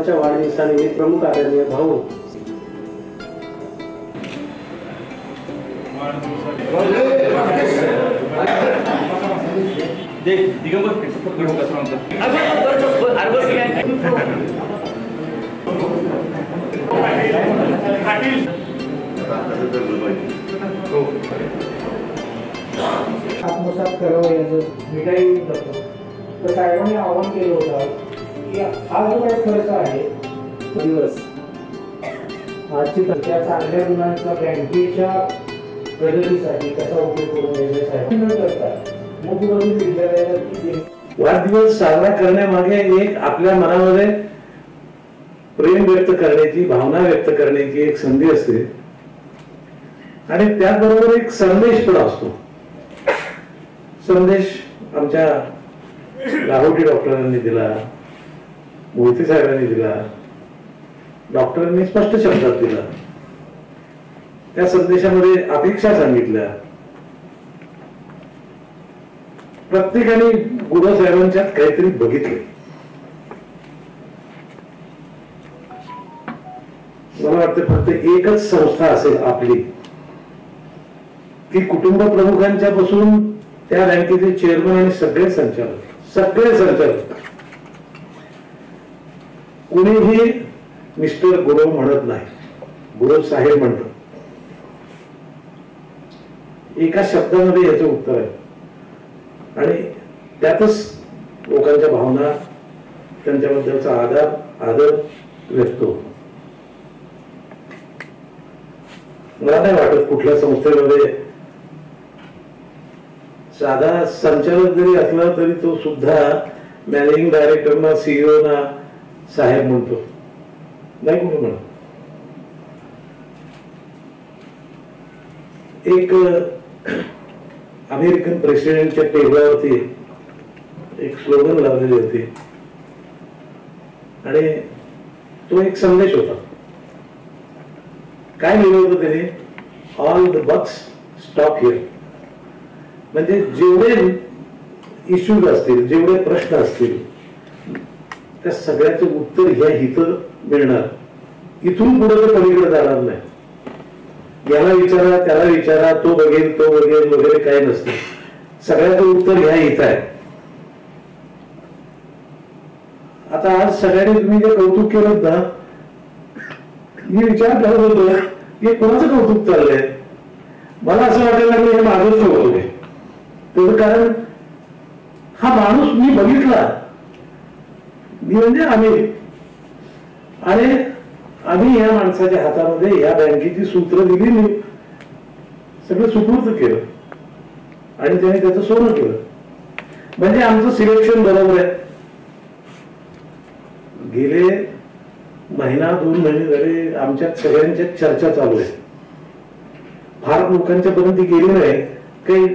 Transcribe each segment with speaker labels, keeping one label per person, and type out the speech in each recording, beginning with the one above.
Speaker 1: साहेबांच्या वाढदिवसानिमित्त प्रमुख आदरणीय भाऊ आत्मसात करावं याचं मिठाई जातो. तर साहेबांनी आवाहन केलं होतं की हा जो काही खर्च आहे दिवस आजची त्या चांगल्या गुणांचा बँकेच्या प्रगतीसाठी कसा उपयोग करून घ्यायचा साहेब करतात. मुख्यमंत्री विद्यालयाला
Speaker 2: वाढदिवस साजरा करण्यामागे एक आपल्या मनामध्ये प्रेम व्यक्त करण्याची, भावना व्यक्त करण्याची एक संधी असते आणि त्याचबरोबर एक संदेश पण असतो. संदेश आमच्या लाहोटी डॉक्टरांनी दिला, मोहिते साहेबांनी दिला, डॉक्टरांनी स्पष्ट शब्दात दिला. त्या संदेशामध्ये अपेक्षा सांगितल्या. प्रत्येकाने गुरु साहेबांच्यात काहीतरी बघितले. मला वाटतं फक्त एकच संस्था असेल आपली की कुटुंब प्रमुखांच्या पासून त्या बँकेचे चेअरमन आणि सगळे संचालक कुणीही मिस्टर गुरु म्हणत नाही, गुरु साहेब म्हणतो. एका शब्दामध्ये याचं उत्तर आहे आणि त्यातच लोकांच्या भावना, त्यांच्याबद्दलचा आदर व्यक्त होतो. मला नाही वाटत कुठल्या संस्थेमध्ये साधा संचालक जरी असला तरी तो सुद्धा मॅनेजिंग डायरेक्टरना, सीईओ ना साहेब म्हणतो, नाही कुठे म्हणत. एक अमेरिकन प्रेसिडेंटच्या टेबलावरती एक स्लोगन लावलेली होती आणि तो एक संदेश होता. काय लिहिलं होतं त्याने? All the bucks stop here. म्हणजे जेवढे इश्यूज असतील, जेवढे प्रश्न असतील, त्या सगळ्याचं उत्तर ह्या इथं मिळणार. इथून पुढे ते पलीकडे जाणार नाही. याला विचारा, त्याला विचारा, तो बघेल वगैरे काही नसतं. सगळ्याचं उत्तर ह्या इथं आहे. आता आज सगळ्यांनी तुम्ही जे कौतुक केलं ना, मी विचार करत होतो की कोणाचं कौतुक चाललंय. मला असं वाटायला लागलं हे माझंच कौतुक आहे. त्याचं कारण हा माणूस मी बघितला, मी म्हणजे आम्ही या माणसाच्या हातामध्ये या बँकेची सूत्र दिली, सगळं सुपूर्द केलं आणि त्याने त्याचं सोनं केलं. म्हणजे आमचं सिलेक्शन बरोबर आहे. गेले महिना 2 महिने झाले आमच्या सगळ्यांच्या चर्चा चालू आहे. फार लोकांच्या पर्यंत गेली नाही, काही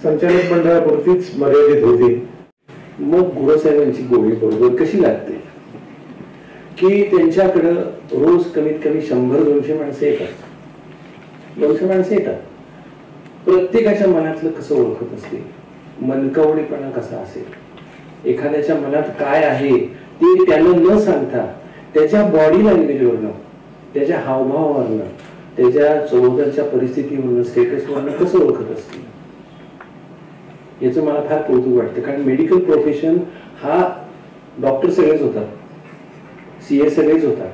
Speaker 2: संचालक मंडळापुरतीच मर्यादित होती.
Speaker 3: मग गुरुसाहेबांची गोळी बरोबर कशी लागते की त्यांच्याकडं रोज कमीत कमी 100-200 माणसं येतात. 200 माणसं येतात. प्रत्येकाच्या मनातलं कसं ओळखत असते, मनकवडेपणा कसा असेल, एखाद्याच्या मनात काय आहे ते त्याला न सांगता त्याच्या बॉडी लँग्वेजवरनं, त्याच्या हावभावावरनं, त्याच्या सभोवतालच्या परिस्थितीवरनं, स्टेटसवरनं कसं ओळखत असते, याचं मला फार कौतुक वाटतं. कारण मेडिकल प्रोफेशन हा डॉक्टर सगळेच होतात, सीए सगळेच होतात,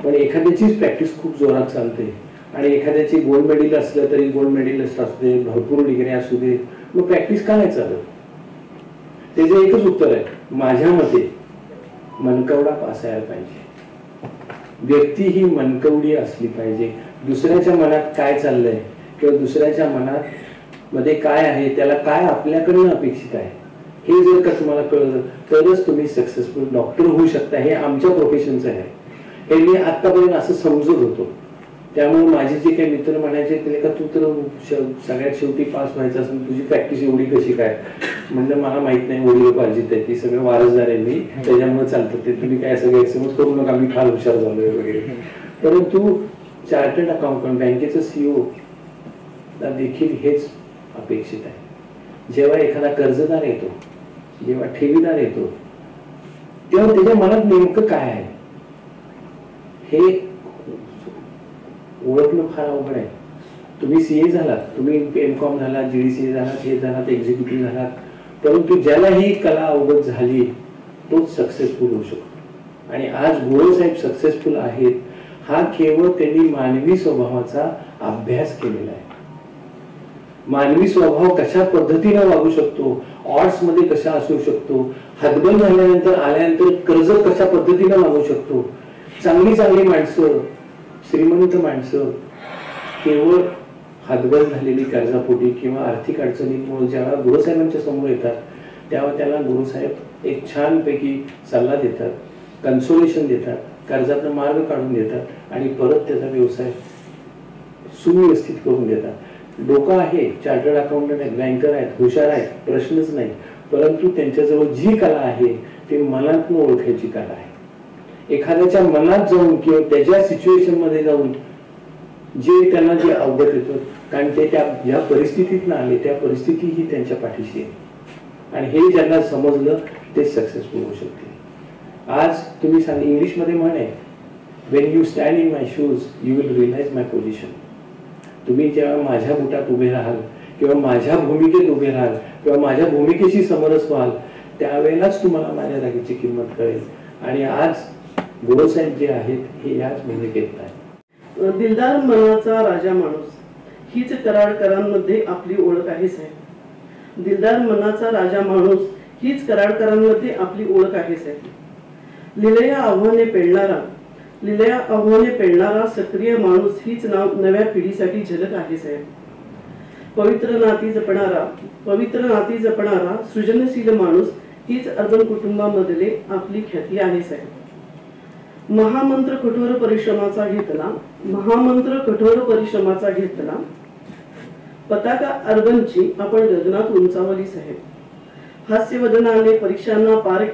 Speaker 3: पण एखाद्याचीच प्रॅक्टिस खूप जोरात चालते आणि एखाद्याची गोल्ड मेडल असलं तरी गोल्ड मेडलिस्ट असू दे, भरपूर डिग्री असू दे, मग प्रॅक्टिस का नाही चालत? त्याचं एकच उत्तर आहे माझ्या मते, मनकवडा असायला पाहिजे. व्यक्ती ही मनकवडी असली पाहिजे. दुसऱ्याच्या मनात काय चाललंय किंवा दुसऱ्याच्या मनात मध्ये काय आहे, त्याला काय आपल्याकडनं अपेक्षित आहे, हे जर का तुम्हाला कळलं तरच तुम्ही सक्सेसफुल डॉक्टर होऊ शकता. हे आमच्या प्रोफेशनचं आहे. हे मी आतापर्यंत असं समजत होतो. त्यामुळे माझे जे काही मित्र म्हणायचे ते का तू तर सगळ्यात शेवटी पास व्हायचं असेल, तुझी प्रॅक्टिस एवढी कशी काय? म्हणलं मला माहित नाही, वडील पाहिजेत आहे, ती सगळं वारसदार आहे मी, त्याच्यामुळे चालतं ते. तुम्ही काय सगळं एक्समज करू नका, मी फार हुशार झालोय वगैरे. परंतु चार्टर्ड अकाउंटंट, बँकेचं सीईओ देखील हेच अपेक्षित आहे. जेव्हा एखादा कर्जदार येतो, जेव्हा ठेवीदार येतो, तेव्हा त्याच्या मनात नेमकं काय आहे हे ओळखणं फार अवघड आहे. तुम्ही सीए झालात, तुम्ही एमकॉम झालात, जीडीसीए झालात, हे झालात, एक्झिक्युटिव्ह झालात, परंतु ज्याला ही कला अवगत झाली तोच सक्सेसफुल होऊ शकतो. आणि आज गोळेसाहेब सक्सेसफुल आहेत हा केवळ त्यांनी मानवी स्वभावाचा अभ्यास केलेला आहे. मानवी स्वभाव कशा पद्धतीने वागू शकतो, ऑड्स मध्ये कशा असू शकतो, हतबल झाल्यानंतर आल्यानंतर कर्ज कशा पद्धतीने मागू शकतो, चांगली चांगली माणसं, श्रीमंत माणसं केवळ हतबल झालेली कर्जापोटी किंवा आर्थिक अडचणींमुळे जेव्हा गुरुसाहेबांच्या समोर येतात तेव्हा त्याला गुरुसाहेब एक छानपैकी सल्ला देतात, कन्सोलेशन देतात, कर्जाचा मार्ग काढून देतात आणि परत त्याचा व्यवसाय सुव्यवस्थित करून देतात. डोकं आहे, चार्टर्ड अकाउंटंट आहेत, बँकर आहेत, हुशार आहेत, प्रश्नच नाही, परंतु त्यांच्याजवळ जी कला आहे ती मनातून ओळखायची कला आहे. एखाद्याच्या मनात जाऊन किंवा त्याच्या सिच्युएशन मध्ये जाऊन जे त्यांना जे अवगत येतं, कारण ते त्या ज्या परिस्थितीतून आले त्या परिस्थिती ही त्यांच्या पाठीशी आहे आणि हे ज्यांना समजलं ते सक्सेसफुल होऊ शकते. आज तुम्ही सांग, इंग्लिशमध्ये म्हण आहे, when you stand in my shoes you will realize my position. तुम्ही जेव्हा माझ्या बुटात उभे राहाल किंवा माझ्या भूमिकेत उभे राहाल किंवा माझ्या भूमिकेशी समरस व्हाल त्यावेळेलाच तुम्हाला माझ्या जागेची किंमत कळेल. आणि आज गुरुसाहेब जे आहेत हे याच भूमिकेत आहेत.
Speaker 4: दिलदार मनाचा राजा माणूस हीच कराडकरांमध्ये आपली ओळख आहे साहेब. दिलदार मनाचा राजा माणूस हीच कराडकरांमध्ये आपली ओळख आहे साहेब. लीलया आव्हाने पेलणारा सक्रिय माणूस हीच नव्या पिढीसाठी झलक आहे साहेब. पवित्र नाती जपणारा सृजनशील माणूस हीच अर्बन कुटुंबामधले आपली ख्याती आहे साहेब. महामंत्र कठोर परिश्रमाचा घेतला पताका अर्बनची आपण गगनात उंचावली साहेब. हास्यवदनाने परीक्षांना पार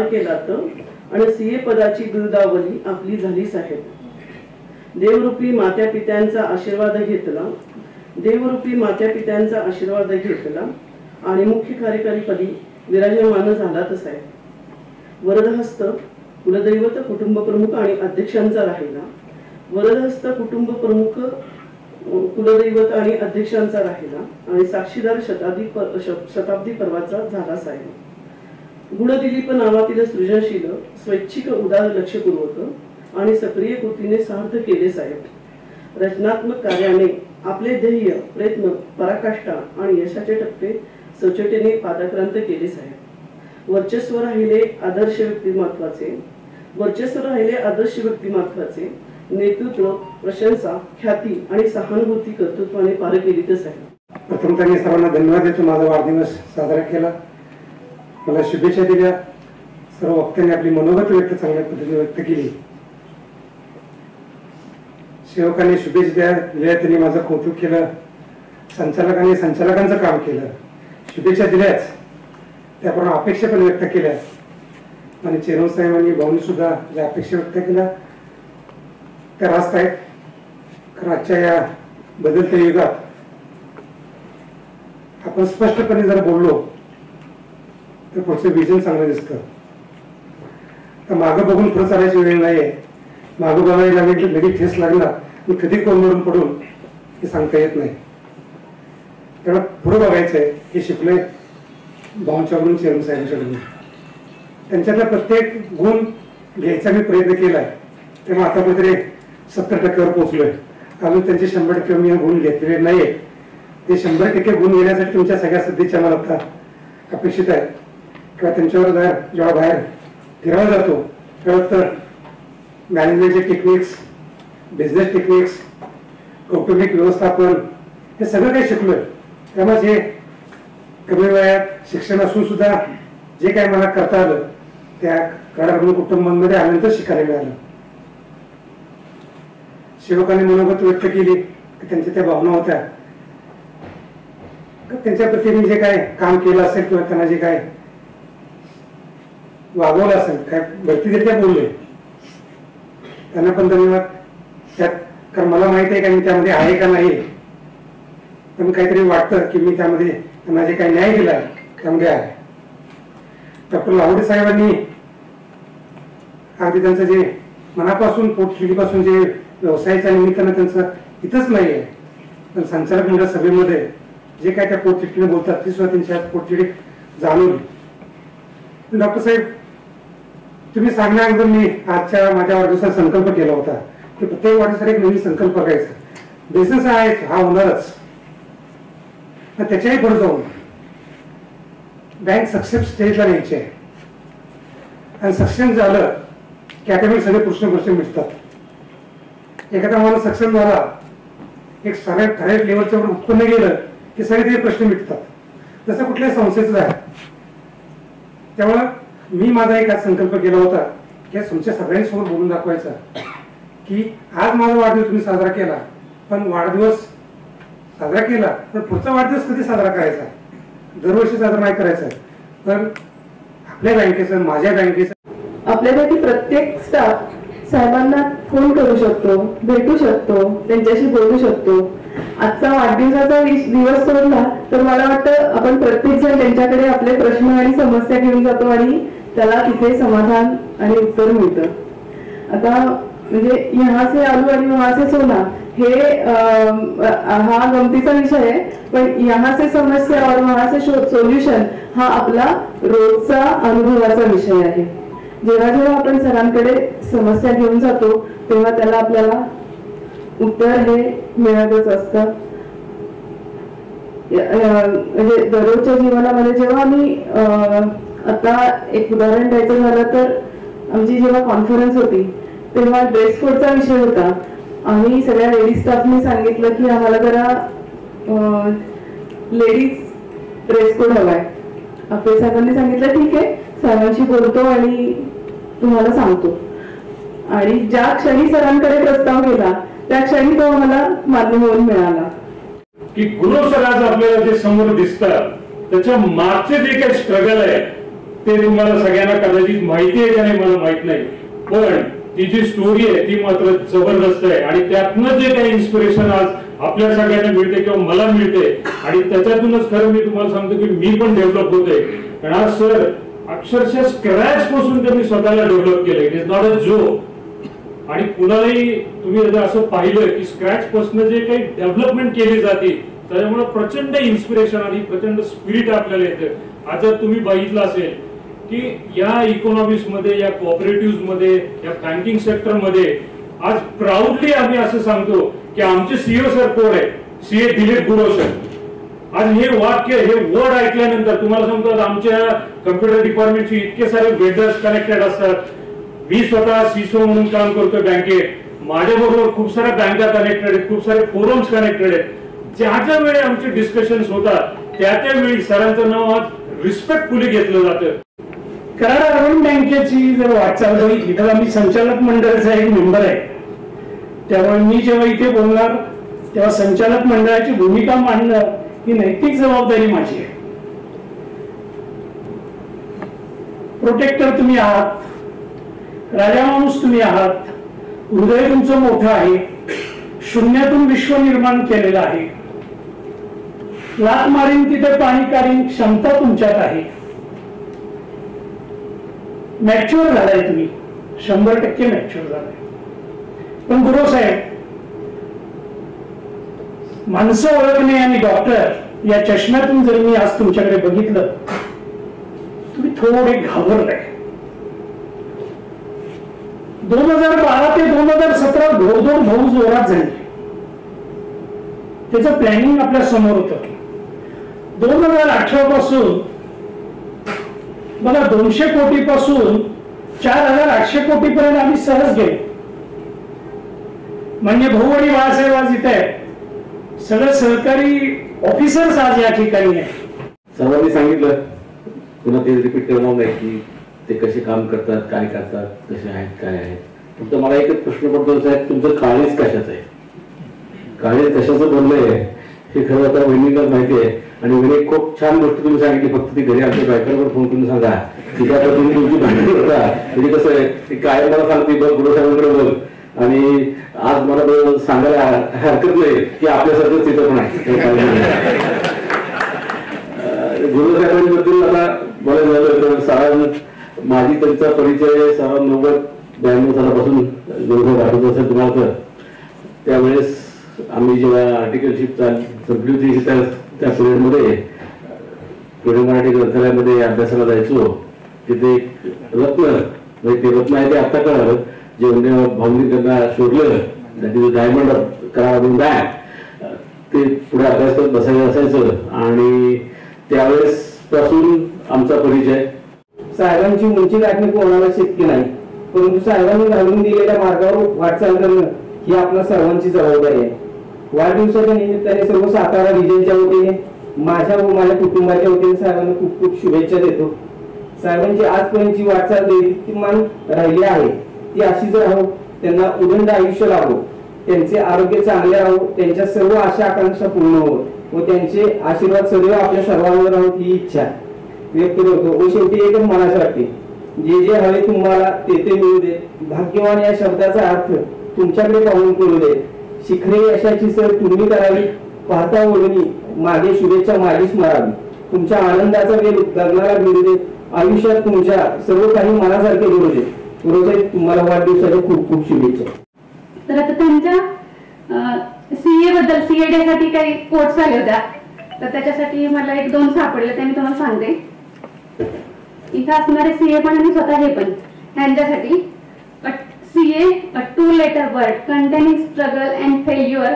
Speaker 4: केला तर आणि सीए पदाची बिरुदावली आपली झाली साहेब. देवरूपी मात्या पित्यांचा आशीर्वाद घेतला आणि मुख्य कार्यकारी पदी विराजमान झालात साहेब. वरदहस्त कुलदैवत कुटुंब प्रमुख आणि अध्यक्षांचा राहिला. आणि साक्षीदार शताब्दी पर्वाचा झाला साहेब. गुणदिलीप नावातील सृजनशील स्वैच्छिक उदार लक्षपूर्वक आणि सक्रिय कृतीने सार्थ केले साहेब. रचनात्मक कार्याने आपले ध्येय प्रयत्न पराकाष्ठा आणि यशाचे टप्पे सचोटीने पादाक्रांत केले साहेब. वर्चस्व राहिले आदर्श व्यक्तिमत्वाचे नेतृत्व प्रशंसा ख्याती आणि सहानुभूती कर्तृत्वाने पार केली तर साहेब.
Speaker 5: प्रथमतः मी सर्वांना धन्यवाद देतो. माझा वाढदिवस साजरा केला, मला शुभेच्छा दिल्या, सर्व वक्त्यांनी आपली मनोगत चांगल्या पद्धतीने व्यक्त केली. सेवकांनी शुभेच्छा दिल्या, त्यांनी माझं कौतुक केलं. संचालकांनी संचालकांचं काम केलं, शुभेच्छा दिल्याच, त्याप्रमाणे अपेक्षा पण व्यक्त केल्या. आणि चेरोन साहेबांनी भाऊंनी सुद्धा ज्या अपेक्षा व्यक्त केल्या त्या रास्त आहेत. कारण आजच्या या बदलत्या युगात आपण स्पष्टपणे जर बोललो तर पुढचं विजन चांगलं दिसतं. तर मागं बघून पुढे चालायची वेळ नाहीये. मागं बघायला लगेच ठेस लागला आणि कधी कोंबडून पडून हे सांगता येत नाही. त्यामुळे पुढे बघायचंय हे शिकलोय भाऊंच्याकडून, चेरोन साहेबांच्याकडून. त्यांच्यातला प्रत्येक गुण घ्यायचा मी प्रयत्न केलाय, तेव्हा आता कुठेतरी 70% पोहोचलोय. अजून त्यांचे 100% मी गुण घेतलेले नाहीये. ते 100% गुण घेण्यासाठी तुमच्या सगळ्या सध्याच्या मला आता अपेक्षित आहे. किंवा त्यांच्यावर जेव्हा बाहेर फिरायला जातो तेव्हा तर मॅनेजमेंटचे टेक्निक्स, बिझनेस टेक्निक्स, कौटुंबिक व्यवस्थापन हे सगळं काही शिकलोय. त्यामुळे हे कमी वयात शिक्षण असून सुद्धा जे काही मला करता आलं त्या कराड कुटुंबांमध्ये आल्यानंतर शिकायला मिळालं. सेवकांनी मनोगत व्यक्त केली की त्यांच्या त्या भावना होत्या. त्यांच्या प्रती मी जे काय काम केलं असेल किंवा त्यांना जे काय वागवलं असेल, काय भरतीरित्या बोलले, त्यांना पण धन्यवाद. त्यात कारण मला माहिती आहे का मी त्यामध्ये आहे का नाही, पण काहीतरी वाटतं की मी त्यामध्ये त्यांना जे काही न्याय दिला त्यामध्ये आहे. डॉक्टर लाहोडे साहेबांनी अगदी त्यांचं जे मनापासून पोटतिडकीपासून जे व्यवसायाच्या निमित्तानं त्यांचं हितच नाही आहे, पण संचालक मंडळ सभेमध्ये जे काय त्या पोटतिडकीने बोलतात ती सुद्धा त्यांच्या पोटतिडकीत जाणवली. डॉक्टर साहेब, तुम्ही सांगण्याअगोदर मी आजच्या माझ्या वाढदिवसाचा संकल्प केला होता की प्रत्येक वाढदिवसाला एक नवीन संकल्प करायचा. बिझनेस आहे हा होणारच, पण त्याच्याही पुढे जाऊन बँक सक्सेस स्टेजला न्यायची आहे. आणि सक्षम झालं की अकॅडमिक सगळे प्रश्न मिटतात. एखादा माणूस सक्षम झाला, एक ठराविक लेवलच्या वर उत्पन्न गेलं की सगळे ते प्रश्न मिटतात. जसं कुठल्याही संस्थेचं आहे. त्यामुळं मी माझा एक आज संकल्प केला होता की तुमच्या सगळ्यांसमोर बोलून दाखवायचा की आज माझा वाढदिवस तुम्ही साजरा केला, पण वाढदिवस साजरा केला पण पुढचा वाढदिवस कधी साजरा करायचा, दरवर्षी साजरा नाही करायचा, पण आपल्या बँकेचं, माझ्या बँकेचं,
Speaker 4: आपल्यापैकी प्रत्येक स्टाफ साहेबांना फोन करू शकतो, भेटू शकतो, त्यांच्याशी बोलू शकतो. आजचा वाढदिवसाचा दिवस सोडला तर मला वाटतं आपण प्रत्येक जण त्यांच्याकडे आपले प्रश्न आणि समस्या घेऊन जातो आणि त्याला तिथे समाधान आणि उत्तर मिळतं. आता म्हणजे यहाँ से आलू आणि वहाँ से सोना हे हा गमतीचा विषय आहे, पण यहाँ से समस्या और वहाँ से सोल्युशन हा आपला रोजचा अनुभवाचा विषय आहे. जेव्हा जेव्हा आपण सरांकडे समस्या घेऊन जातो तेव्हा त्याला आपल्याला उत्तर हे मिळतच असतं. म्हणजे दररोजच्या जीवनामध्ये जेव्हा आम्ही आता एक उदाहरण द्यायचं झालं तर आमची जेव्हा कॉन्फरन्स होती तेव्हा ड्रेस कोडचा विषय होता. आम्ही सगळ्या लेडीज स्टाफने सांगितलं की आम्हाला जरा लेडीज ड्रेस कोड हवाय. आपल्या साहेबांनी सांगितलं ठीक आहे, साहेबांशी बोलतो आणि तुम्हाला सांगतो. आणि ज्या क्षणी सरांकडे प्रस्ताव गेला त्या क्षणी तो आम्हाला मान्य होऊन मिळाला
Speaker 6: की गुरु सर आज आपल्याला जे समोर दिसतात त्याच्या मागचे जे काही स्ट्रगल आहे ते तुम्हाला सगळ्यांना कदाचित माहिती आहे का नाही मला माहित नाही, पण ती जी स्टोरी आहे ती मात्र जबरदस्त आहे. आणि त्यातनं जे काही इन्स्पिरेशन आज आपल्या सगळ्यांना मिळते किंवा मला मिळते आणि त्याच्यातूनच खरं मी तुम्हाला सांगतो की मी पण डेव्हलप होते. कारण आज सर अक्षरशः स्क्रॅच पासून त्यांनी स्वतःला डेव्हलप केलं. It is not a joke. आणि कुणालाही तुम्ही असं पाहिलं की स्क्रॅच पासून जे काही डेव्हलपमेंट केली जाते त्याच्यामुळे प्रचंड इन्स्पिरेशन आणि प्रचंड स्पिरिट आपल्याला येतं. आज जर तुम्ही बघितलं असेल की या इकॉनॉमिक्स मध्ये, या कोऑपरेटिव्ह मध्ये, या बँकिंग सेक्टर मध्ये आज प्राऊडली आम्ही असं सांगतो की आमचे सीईओ सर कोण आहे, सीए दिलीप गुरव सर. आज हे वाक्य, हे वर्ड ऐकल्यानंतर तुम्हाला सांगतो आमच्या कम्प्युटर डिपार्टमेंटचे इतके सारे वेंडर्स कनेक्टेड असतात. मी स्वतः सीसो म्हणून काम करतो बँकेत. माझ्याबरोबर खूप साऱ्या बँका कनेक्टेड आहेत, खूप सारे फोरम्स कनेक्टेड आहेत. ज्या ज्या वेळी आमचे डिस्कशन्स होतात त्या त्यावेळी सरांचं नाव आज रिस्पेक्टफुली घेतलं जातं.
Speaker 7: कराड अर्बन बँकेची जर वाटचाल बघितली तर आम्ही संचालक मंडळाचा एक मेंबर आहे. त्यामुळे मी जेव्हा इथे बोलणार तेव्हा संचालक मंडळाची भूमिका मांडणं ही नैतिक जबाबदारी माझी आहे. प्रोटेक्टर तुम्ही आहात, राजा माणूस तुम्ही आहात, हृदय तुमचं मोठं आहे, शून्यातून विश्व निर्माण केलेलं आहे. लात मारीन तिथे पाणी काढीन क्षमता तुमच्यात आहे. मॅच्युअर झालाय तुम्ही, 100% मॅच्युअर झालाय. पण गुरु साहेब, माणसं ओळखणे आणि डॉक्टर या चष्म्यातून जर मी आज तुमच्याकडे बघितलं तुम्ही थोडे घाबरलाय. 2012 ते 2017 घोडदौड भाऊ जोरात झाली. त्याचं प्लॅनिंग आपल्या समोर होतं. 2018 पासून बघा 200 कोटी पासून 4800 कोटी पर्यंत आम्ही सहज गेलो. म्हणजे भाऊ आणि बाळासाहेब आज इथे आहेत. सगळे सहकारी ऑफिसर्स आज या ठिकाणी आहेत.
Speaker 3: सर्वांनी सांगितलं, पुन्हा ते रिपीट करणार नाही की ते कसे काम करतात, काय करतात, कसे आहेत, काय आहेत. फक्त मला एकच प्रश्न पडतो साहेब, तुमचं काळीज कशाचं आहे? काळीज कशाचं बनलंय हे खरं आता वहिनीला माहिती आहे. आणि वहिनी खूप छान गोष्ट तुम्ही सांगितली. फक्त ती घरी आमच्या बायकांवर फोन करून सांगा की त्या पद्धतीने तुमची भांडण करता. म्हणजे कसं आहे की काय मला सांगते बघ गुरु साहेबांकडे बोल. आणि आज मला सांगायला हरकत नाही की आपल्यासारखंच तिथं पण आहे. गुरु साहेबांबद्दल आता बोलायचं झालं तर कारण माझी त्यांचा परिचय 92 सालापासून जवळ आठवत असेल तुम्हाला तर त्यावेळेस आम्ही जेव्हा आर्टिकलशिप संपली होती त्या पिरियडमध्ये पुणे मराठी ग्रंथालयामध्ये अभ्यासाला जायचो. तिथे एक रत्न म्हणजे ते रत्न आहे ते आता कळालं जेवढे भाऊनी त्यांना शोधलं तिथे डायमंड करा ते पुढे अभ्यास करत बसायला असायचं आणि त्यावेळेस पासून आमचा परिचय.
Speaker 1: साहेबांची उंची गाठणे कोणाला शक्य नाही, परंतु साहेबांनी घालून दिलेल्या मार्गावर वाटचाल करणं ही आपल्या सर्वांची जबाबदारी आहे. वाढदिवसाच्या निमित्ताने सर्व सातारा रिजनच्या वतीने माझ्या व माझ्या कुटुंबाच्या वतीने साहेबांना खूप खूप शुभेच्छा देतो. साहेबांची आजपर्यंतची वाटचाल दैदिप्यमान राहिली आहे ती अशीच राहो, त्यांना उदंड आयुष्य लाभो, त्यांचे आरोग्य चांगले राहो, त्यांच्या सर्व आशा आकांक्षा पूर्ण होत व त्यांचे आशीर्वाद सदैव आपल्या सर्वांवर राहत ही इच्छा व्यक्त करतो. व शेवटी एकच म्हणायचं वाटते, जे जे हवे तुम्हाला ते ते मिळू दे. भाग्यवान या शब्दाचा अर्थ तुमच्याकडे पाहून करू दे. शिखरे यशाची सर तुम्ही करावी, पाहता ओढणी मागे शुभेच्छा माझीच मारावी. तुमच्या आनंदाचा वेळ गगनाला मिळू दे. आयुष्यात तुमच्या सर्व काही मनासारखे घडू दे. गुरुसाहेब तुम्हाला वाढदिवसाच्या खूप खूप शुभेच्छा.
Speaker 8: तर आता त्यांच्या सीए बद्दल सीए डे साठी काही कोट्स आले होत्या तर त्याच्यासाठी मला 1-2 सापडले ते मी तुम्हाला सांगते. इथं असणारे सीए पण आणि स्वतः हे पण त्यांच्यासाठी CA, a two-letter word containing struggle and failure,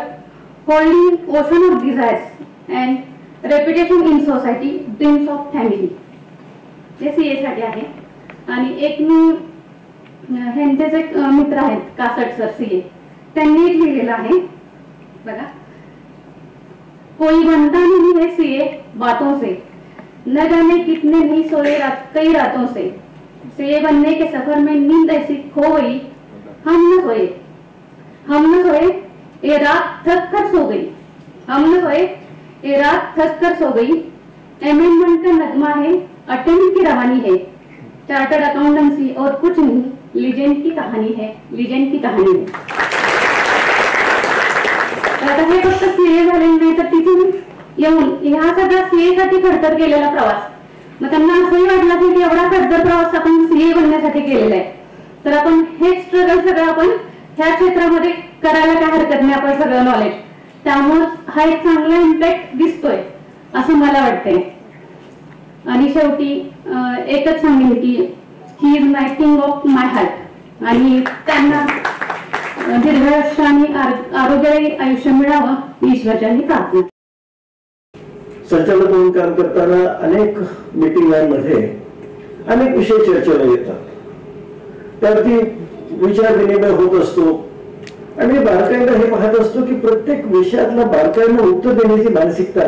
Speaker 8: holding ocean of desires and reputation in society, dreams of family. हे CA साठी आहे. आणि एक मी ह्यांचेच एक मित्र आहेत कासट सर CA, त्यांनी एक लिहिलेलं आहे बघा. कोई बनता नहीं है CA बातों से, न जाने कितने नहीं सोए कई रातों से. CA बनने के सफर में नींद ऐसी खो गई, हम न सोए ये रात थक कर सो गई. हम न सोए ये रात थक कर सो गई. अमेंडमेंट का नगमा है, अटेम्प्ट की रवानी है, चार्टर्ड अकाउंटेंसी और कुछ नहीं, लीजेंड की कहानी है, लीजेंड की कहानी है. आता हे फक्त सीए झाले नाही तर तिथून येऊन ह्या सगळ्या सीए साठी खडतर केलेला प्रवास. मग त्यांना असंही वाटलं की एवढा खडतर प्रवास आपण सीए बनण्यासाठी केलेला आहे तर आपण हे स्ट्रगल सगळं आपण ह्या क्षेत्रामध्ये करायला काय हरकत नाही. आपण सगळं नॉलेज त्यामुळे हा एक चांगला इम्पॅक्ट दिसतोय असं मला वाटतंय. आणि शेवटी एकच सांगेन की he is my king of my heart आणि त्यांना दीर्घायुष्य आणि आरोग्यदायी आयुष्य मिळावं ईश्वराची प्रार्थना.
Speaker 9: संचालक म्हणून काम करताना अनेक मीटिंगांमध्ये अनेक विषय चर्चेला येतात, त्यावरती विचार विनिमय होत असतो आणि बारकाईला हे पाहत असतो की प्रत्येक विषयातला बारकाईनं उत्तर देण्याची मानसिकता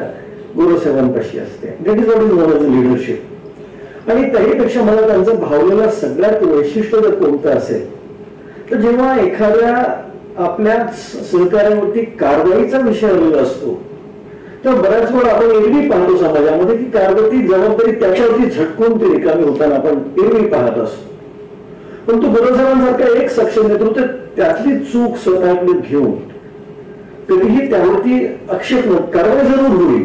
Speaker 9: गुरुसाहेबांपाशी असते. That is what is known as leadership. आणि त्याहीपेक्षा मला त्यांचं भावलेला सगळ्यात वैशिष्ट्य जर कोणतं असेल तर जेव्हा एखाद्या आपल्या सहकार्यावरती कारवाईचा विषय आलेला असतो तर बऱ्याच वेळा आपण एरवी पाहतो समाजामध्ये की कारवाईची जबाबदारी त्याच्यावरती झटकून ते रिकामी होताना आपण एरवी पाहत असतो. पण तो गुरुसाहेबांसारखा एक सक्षम नेतृत्व त्यातली चूक स्वतःकडे घेऊन कधीही त्यावरती आक्षेप न कारवाई जरूर होईल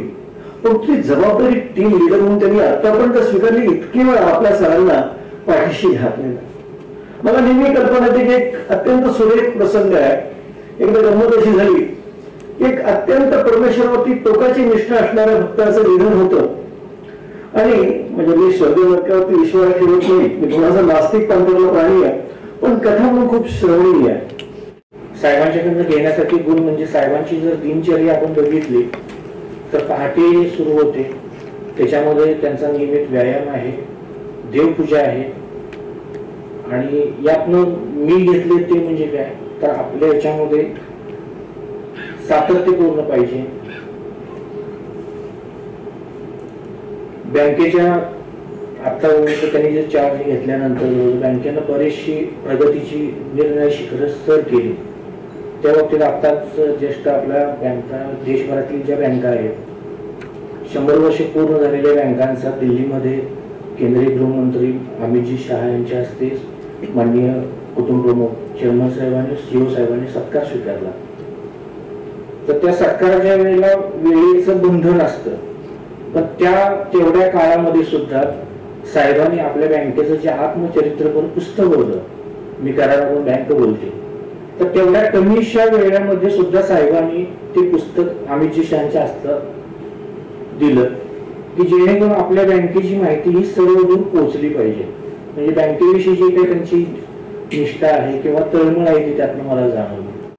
Speaker 9: पण ती जबाबदारी टीम लीडर म्हणून त्यांनी आतापर्यंत स्वीकारली. इतकी वेळा आपल्या सरांना पाठीशी घातलेला. मला नेहमी कल्पना येते की एक अत्यंत सुरेख प्रसंग आहे. एकदा गंमत अशी झाली एक अत्यंत परमेश्वरावरती टोकाची निष्ठा असणाऱ्या भक्ताचं निधन होतं आणि म्हणजे मी स्वर्गीय नरकावरती विश्वास ठेवत नाही, मी थोडासा नास्तिक पंथातला प्राणी आहे पण कथा म्हणून खूप श्रवणीय आहे.
Speaker 10: साहेबांच्याकडनं घेण्यासाठी गुण म्हणजे साहेबांची जर दिनचर्या आपण बघितली तर पहाटे सुरू होते, त्याच्यामध्ये त्यांचा नियमित व्यायाम आहे, देवपूजा आहे आणि यातनं मी घेतले ते म्हणजे काय तर आपल्या याच्यामध्ये सातत्यपूर्ण पाहिजे. बँकेच्या आता त्यांनी जे चार्ज घेतल्यानंतर बँकेनं बरीचशी प्रगतीची निर्णय शिखर सर केली. त्या बाबतीत आत्ताच ज्येष्ठ आपल्या बँका देशभरातील ज्या बँका आहेत 100 वर्ष पूर्ण झालेल्या बँकांचा दिल्लीमध्ये केंद्रीय गृहमंत्री अमितजी शहा यांच्या हस्ते माननीय कुटुंब प्रमुख चेअरमन साहेबांनी सीओ साहेबांनी सत्कार स्वीकारला. तर त्या सत्काराच्या वेळेला वेळेचं बंधन असतं पण त्या तेवढ्या काळामध्ये सुद्धा साहेबांनी आपल्या बँकेचं जे आत्मचरित्रपर पुस्तक होतं, मी करारातून बँक बोलते, तर तेवढ्या कमीशा वेळामध्ये सुद्धा साहेबांनी ते पुस्तक अमित शाहांच्या हस्तात दिलं की जेणेकरून आपल्या बँकेची माहिती ही सर्व दूर पोहोचली पाहिजे. म्हणजे बँकेविषयी जी काही त्यांची निष्ठा आहे किंवा तळमळ आहे ती त्यातनं मला जाणवली.